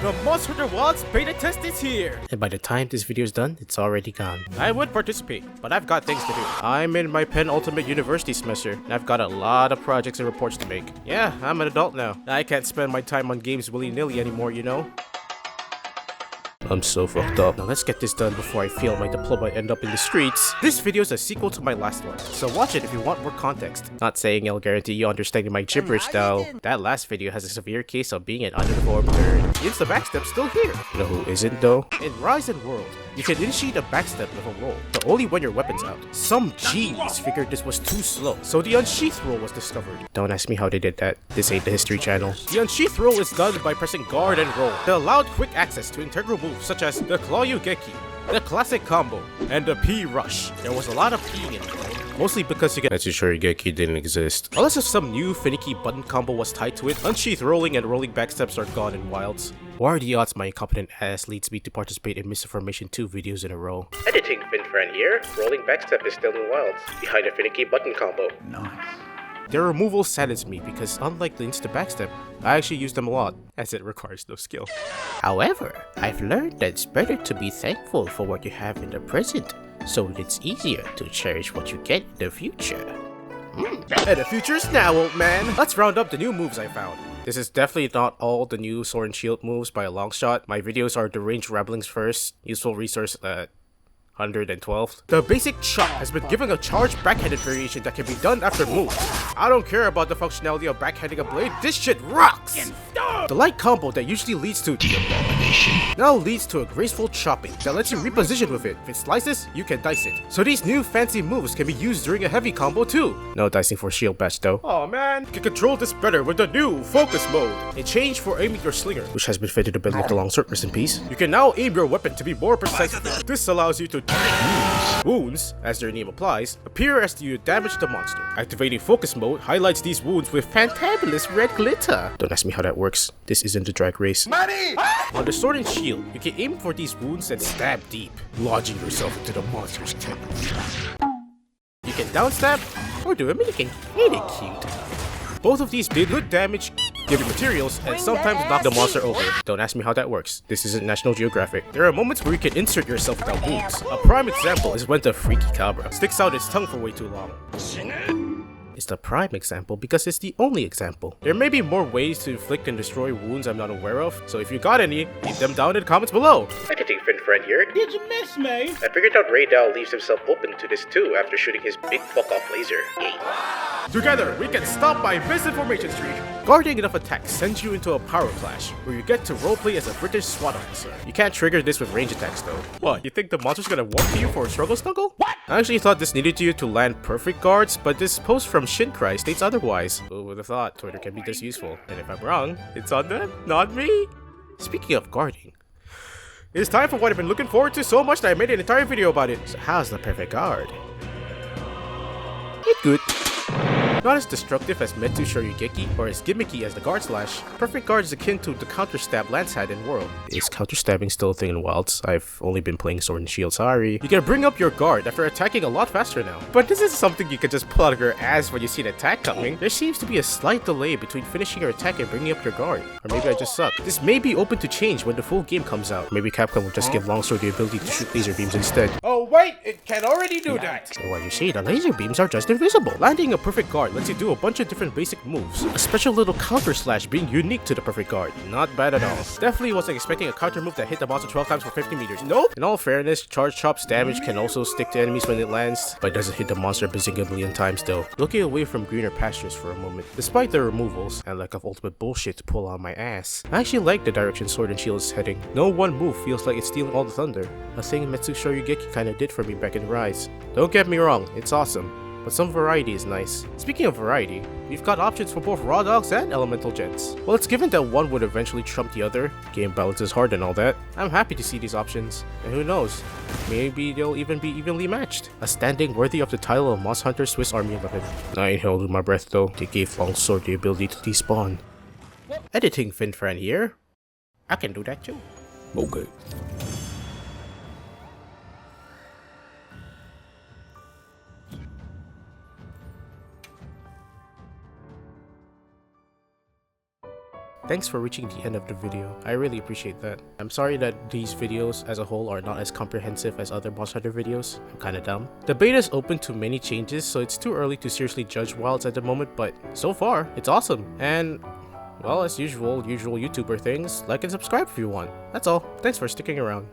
The Monster Hunter Wilds beta test is here! And by the time this video is done, it's already gone. I would participate, but I've got things to do. I'm in my penultimate university semester, and I've got a lot of projects and reports to make. Yeah, I'm an adult now. I can't spend my time on games willy-nilly anymore, you know? I'm so fucked up. Now let's get this done before I fail my diploma and end up in the streets. This video is a sequel to my last one, so watch it if you want more context. Not saying I'll guarantee you understanding my gibberish though. That last video has a severe case of being an uninformed nerd. Is the Backstep still here? You know who isn't though? In Rise and World, you can initiate a Backstep with a roll, but only when your weapon's out. Some G's figured this was too slow, so the Unsheath roll was discovered. Don't ask me how they did that. This ain't the History Channel. The Unsheath roll is done by pressing guard and roll. It allowed quick access to integral moves such as the Clawyugeki, the classic combo, and the P-Rush. There was a lot of P in it, mostly because you get Shurigeki didn't exist. unless if some new finicky button combo was tied to it, Unsheath rolling and rolling backsteps are gone in Wilds. What are the odds my incompetent ass leads me to participate in Misinformation 2 videos in a row? Editing Finfran here. Rolling backstep is still in Wilds, behind a finicky button combo. Nice. Their removal saddens me because unlike the insta backstep, I actually use them a lot, as it requires no skill. However, I've learned that it's better to be thankful for what you have in the present, so it's easier to cherish what you get in the future. And the future's now, old man! Let's round up the new moves I found. This is definitely not all the new Sword and Shield moves by a long shot. My videos are the range ramblings first, useful resource 112th. The basic chop has been given a charged backhanded variation that can be done after moves. I don't care about the functionality of backhanding a blade, this shit rocks! The light combo that usually leads to the abomination now leads to a graceful chopping that lets you reposition with it. If it slices, you can dice it. So these new fancy moves can be used during a heavy combo too. No dicing for shield batch though. Oh man, you can control this better with the new focus mode. A change for aiming your slinger, Which has been fitted to build like the longsword, rest in peace. You can now aim your weapon to be more precise. This allows you to wounds, as their name applies, appear as you damage the monster. Activating focus mode highlights these wounds with fantabulous red glitter. Don't ask me how that works. This isn't a drag race. Money! On the sword and shield, you can aim for these wounds and stab deep, lodging yourself into the monster's temple. You can downstab or do a minikin. Ain't it cute? Both of these did good damage, giving materials, and sometimes knock the monster over. Don't ask me how that works. This isn't National Geographic. There are moments where you can insert yourself without wounds. A prime example is when the freaky cabra sticks out its tongue for way too long. It's the prime example because it's the only example. There may be more ways to inflict and destroy wounds I'm not aware of, so if you got any, leave them down in the comments below. Editing Finfran here. Did you miss me? I figured out Ray Dow leaves himself open to this too after shooting his big fuck-off laser. Yay. Together, we can stop my misinformation streak. Guarding enough attacks sends you into a power clash, where you get to roleplay as a British SWAT officer. You can't trigger this with range attacks though. What, you think the monster's gonna walk to you for a struggle snuggle? What? I actually thought this needed you to land perfect guards, but this post from Shincry states otherwise. Who would have thought Twitter can be this useful? And if I'm wrong, it's on them, not me. Speaking of guarding, it's time for what I've been looking forward to so much that I made an entire video about it. So how's the perfect guard? It's good. Not as destructive as Metsu Shoryugeki or as gimmicky as the Guard Slash, Perfect Guard is akin to the counter stab Lance had in World. Is counter stabbing still a thing in Wilds? I've only been playing Sword and Shield, sorry. You can bring up your guard after attacking a lot faster now. But this is something you can just pull out of your ass when you see an attack coming. There seems to be a slight delay between finishing your attack and bringing up your guard. Or maybe I just suck. This may be open to change when the full game comes out. Maybe Capcom will just give Longsword the ability to shoot laser beams instead. Oh wait, it can already do that! So what you see, the laser beams are just invisible. Landing a Perfect Guard lets you do a bunch of different basic moves. A special little counter slash being unique to the Perfect Guard. Not bad at all. Definitely wasn't expecting a counter move that hit the monster 12 times for 50 meters. Nope! In all fairness, Charge Chop's damage can also stick to enemies when it lands, but it doesn't hit the monster a bazillion times though. Looking away from greener pastures for a moment. Despite the removals and lack of ultimate bullshit to pull on my ass, I actually like the direction Sword and Shield is heading. No one move feels like it's stealing all the thunder. A thing Metsu Shoryugeki kinda did for me back in Rise. Don't get me wrong, it's awesome, but some variety is nice. Speaking of variety, we've got options for both raw dogs and elemental gents. Well, it's given that one would eventually trump the other, game balance is hard and all that, I'm happy to see these options. And who knows, maybe they'll even be evenly matched. A standing worthy of the title of Moss Hunter Swiss Army 11. I ain't holding my breath though, they gave Longsword the ability to despawn. Editing Finfran here. I can do that too. Okay. Thanks for reaching the end of the video. I really appreciate that. I'm sorry that these videos as a whole are not as comprehensive as other Monster Hunter videos. I'm kinda dumb. The beta is open to many changes, so it's too early to seriously judge Wilds at the moment, but so far, it's awesome. And well, as usual YouTuber things, like and subscribe if you want. That's all. Thanks for sticking around.